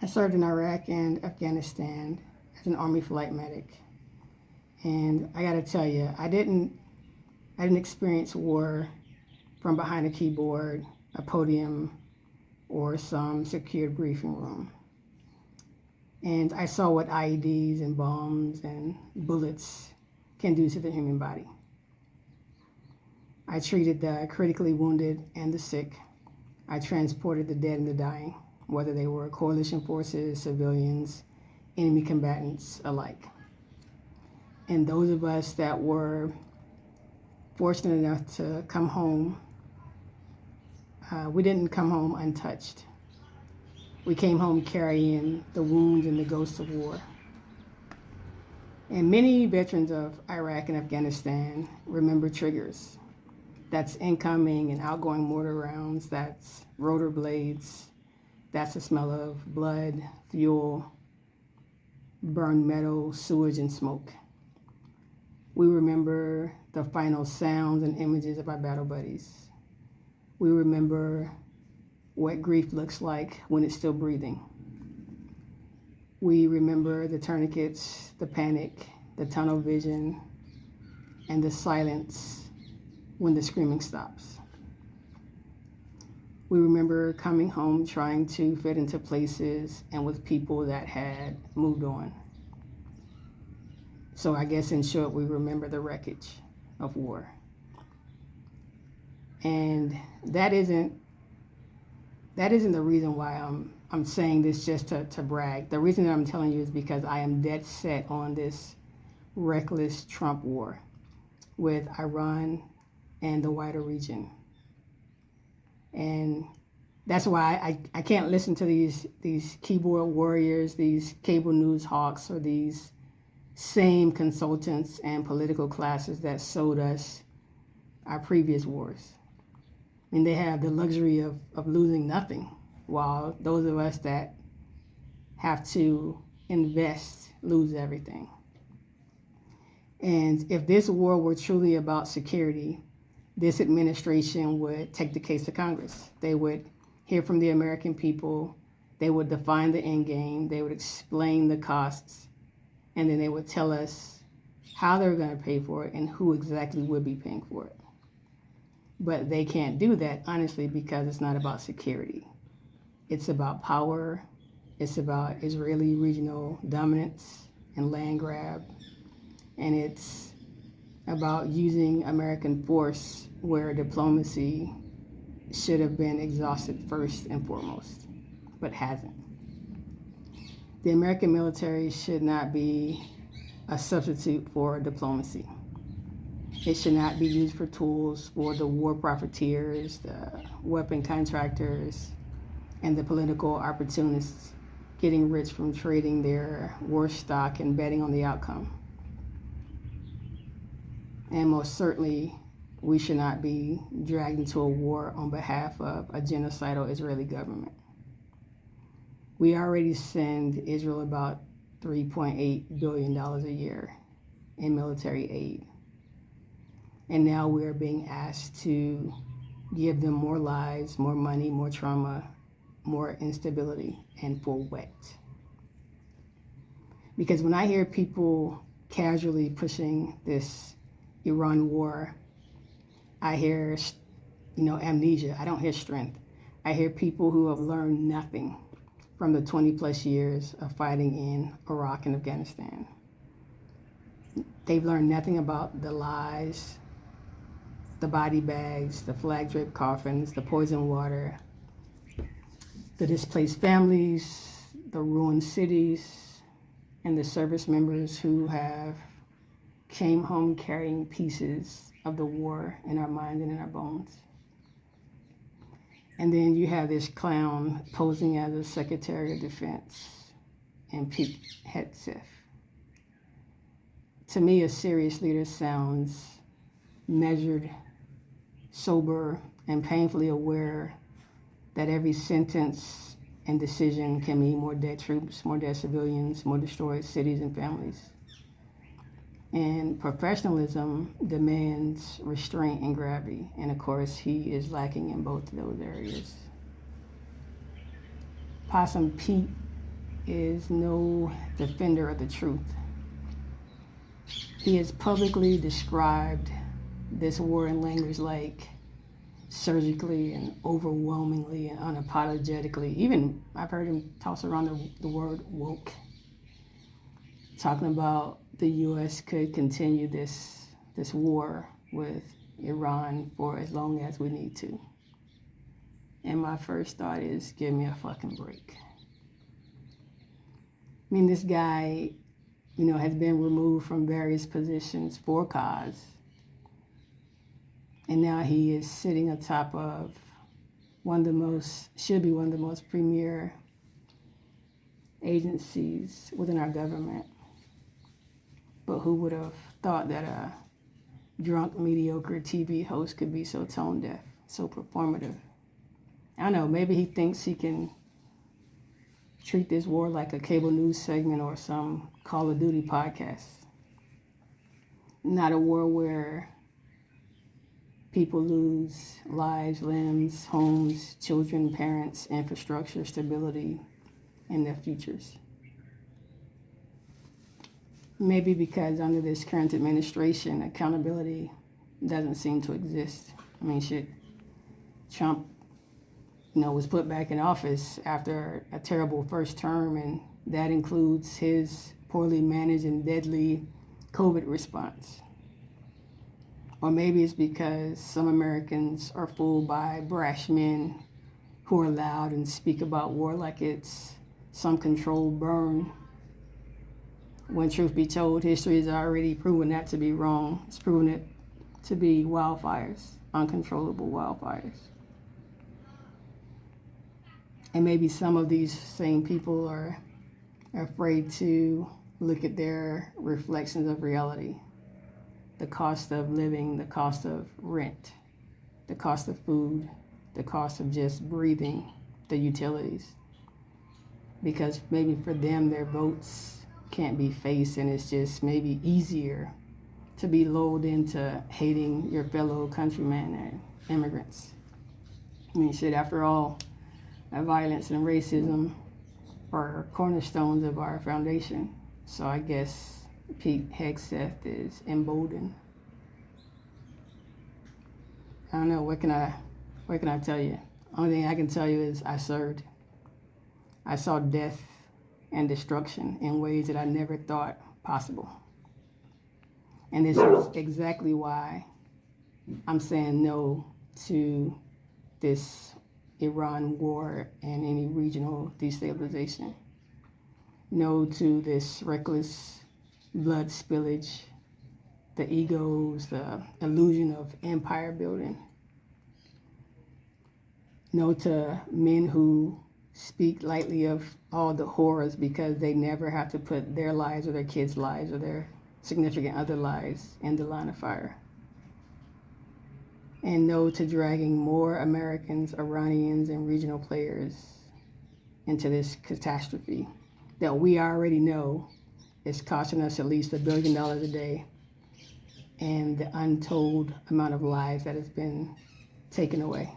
I served in Iraq and Afghanistan as an Army flight medic. And I gotta tell you, I didn't experience war from behind a keyboard, a podium, or some secured briefing room. And I saw what IEDs and bombs and bullets can do to the human body. I treated the critically wounded and the sick. I transported the dead and the dying, whether they were coalition forces, civilians, enemy combatants alike. And those of us that were fortunate enough to come home, we didn't come home untouched. We came home carrying the wounds and the ghosts of war. And many veterans of Iraq and Afghanistan remember triggers. That's incoming and outgoing mortar rounds, that's rotor blades, that's the smell of blood, fuel, burned metal, sewage, and smoke. We remember the final sounds and images of our battle buddies. We remember what grief looks like when it's still breathing. We remember the tourniquets, the panic, the tunnel vision, and the silence when the screaming stops. We remember coming home trying to fit into places and with people that had moved on. So I guess in short, we remember the wreckage of war. And that isn't the reason why I'm saying this just to brag. The reason that I'm telling you is because I am dead set on this reckless Trump war with Iran and the wider region. And that's why I can't listen to these keyboard warriors, these cable news hawks, or these same consultants and political classes that sold us our previous wars. I mean, they have the luxury of losing nothing, while those of us that have to invest lose everything. And if this war were truly about security, this administration would take the case to Congress. They would hear from the American people, they would define the end game, they would explain the costs, and then they would tell us how they're going to pay for it and who exactly would be paying for it. But they can't do that, honestly, because it's not about security. It's about power, it's about Israeli regional dominance and land grab, and it's about using American force where diplomacy should have been exhausted first and foremost, but hasn't. The American military should not be a substitute for diplomacy. It should not be used for tools for the war profiteers, the weapon contractors, and the political opportunists getting rich from trading their war stock and betting on the outcome. And most certainly, we should not be dragged into a war on behalf of a genocidal Israeli government. We already send Israel about $3.8 billion a year in military aid. And now we are being asked to give them more lives, more money, more trauma, more instability, and for what? Because when I hear people casually pushing this Iran war, I hear, amnesia. I don't hear strength. I hear people who have learned nothing from the 20 plus years of fighting in Iraq and Afghanistan. They've learned nothing about the lies, the body bags, the flag draped coffins, the poison water, the displaced families, the ruined cities, and the service members who have came home carrying pieces of the war in our minds and in our bones. And then you have this clown posing as a Secretary of Defense and Pete Hegseth. To me, a serious leader sounds measured, sober, and painfully aware that every sentence and decision can mean more dead troops, more dead civilians, more destroyed cities and families. And professionalism demands restraint and gravity. And of course, he is lacking in both of those areas. Possum Pete is no defender of the truth. He has publicly described this war in language like surgically and overwhelmingly and unapologetically. Even I've heard him toss around the word woke, talking about the U.S. could continue this war with Iran for as long as we need to. And my first thought is, give me a fucking break. I mean, this guy, has been removed from various positions for cause. And now he is sitting atop of should be one of the most premier agencies within our government. But who would have thought that a drunk, mediocre TV host could be so tone deaf, so performative? I don't know, maybe he thinks he can treat this war like a cable news segment or some Call of Duty podcast. Not a war where people lose lives, limbs, homes, children, parents, infrastructure, stability, and their futures. Maybe because under this current administration, accountability doesn't seem to exist. I mean, shit, Trump, was put back in office after a terrible first term, and that includes his poorly managed and deadly COVID response. Or maybe it's because some Americans are fooled by brash men who are loud and speak about war like it's some controlled burn. When truth be told, history has already proven that to be wrong. It's proven it to be wildfires, uncontrollable wildfires. And maybe some of these same people are afraid to look at their reflections of reality. The cost of living, the cost of rent, the cost of food, the cost of just breathing, the utilities. Because maybe for them, their votes can't be faced, and it's just maybe easier to be lulled into hating your fellow countrymen and immigrants. I mean, shit, after all, violence and racism are cornerstones of our foundation. So I guess Pete Hegseth is emboldened. I don't know, what can I tell you? Only thing I can tell you is I served. I saw death and destruction in ways that I never thought possible. And this is exactly why I'm saying no to this Iran war and any regional destabilization. No to this reckless blood spillage, the egos, the illusion of empire building. No to men who speak lightly of all the horrors because they never have to put their lives or their kids' lives or their significant other lives in the line of fire. And no to dragging more Americans, Iranians, and regional players into this catastrophe that we already know is costing us at least $1 billion a day, and the untold amount of lives that has been taken away.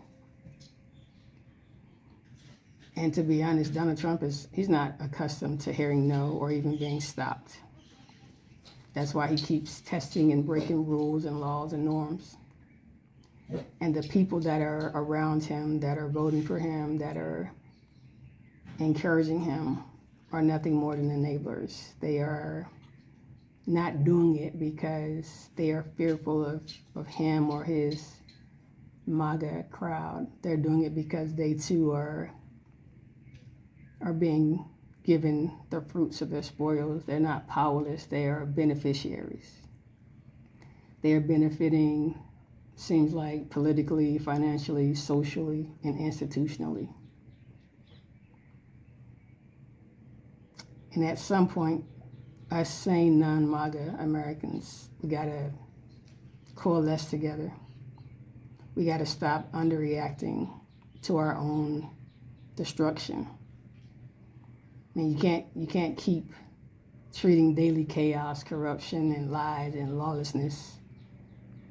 And to be honest, Donald Trump he's not accustomed to hearing no or even being stopped. That's why he keeps testing and breaking rules and laws and norms. And the people that are around him, that are voting for him, that are encouraging him, are nothing more than enablers. They are not doing it because they are fearful of him or his MAGA crowd. They're doing it because they too are being given the fruits of their spoils. They're not powerless, they are beneficiaries. They are benefiting, seems like, politically, financially, socially, and institutionally. And at some point, us sane non-MAGA Americans, we gotta coalesce together. We gotta stop underreacting to our own destruction. I mean, you can't keep treating daily chaos, corruption, and lies and lawlessness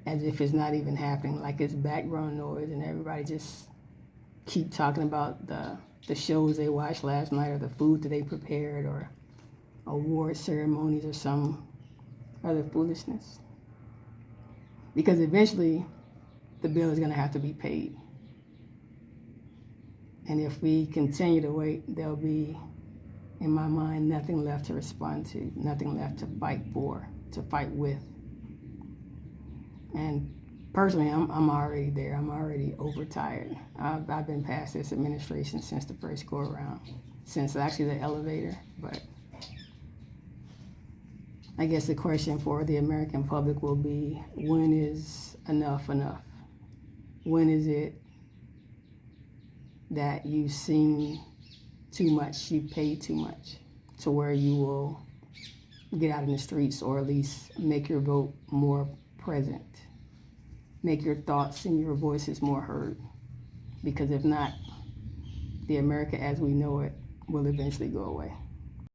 as if it's not even happening, like it's background noise, and everybody just keep talking about the the shows they watched last night or the food that they prepared or award ceremonies or some other foolishness. Because eventually the bill is going to have to be paid. And if we continue to wait, there'll be, in my mind, nothing left to respond to, nothing left to fight for, to fight with. And personally, I'm already there. I'm already overtired. I've been past this administration since the first go around, since actually the elevator. But I guess the question for the American public will be, when is enough enough? When is it that you've seen too much, you've paid too much, to where you will get out in the streets, or at least make your vote more present, make your thoughts and your voices more heard? Because if not, the America as we know it will eventually go away.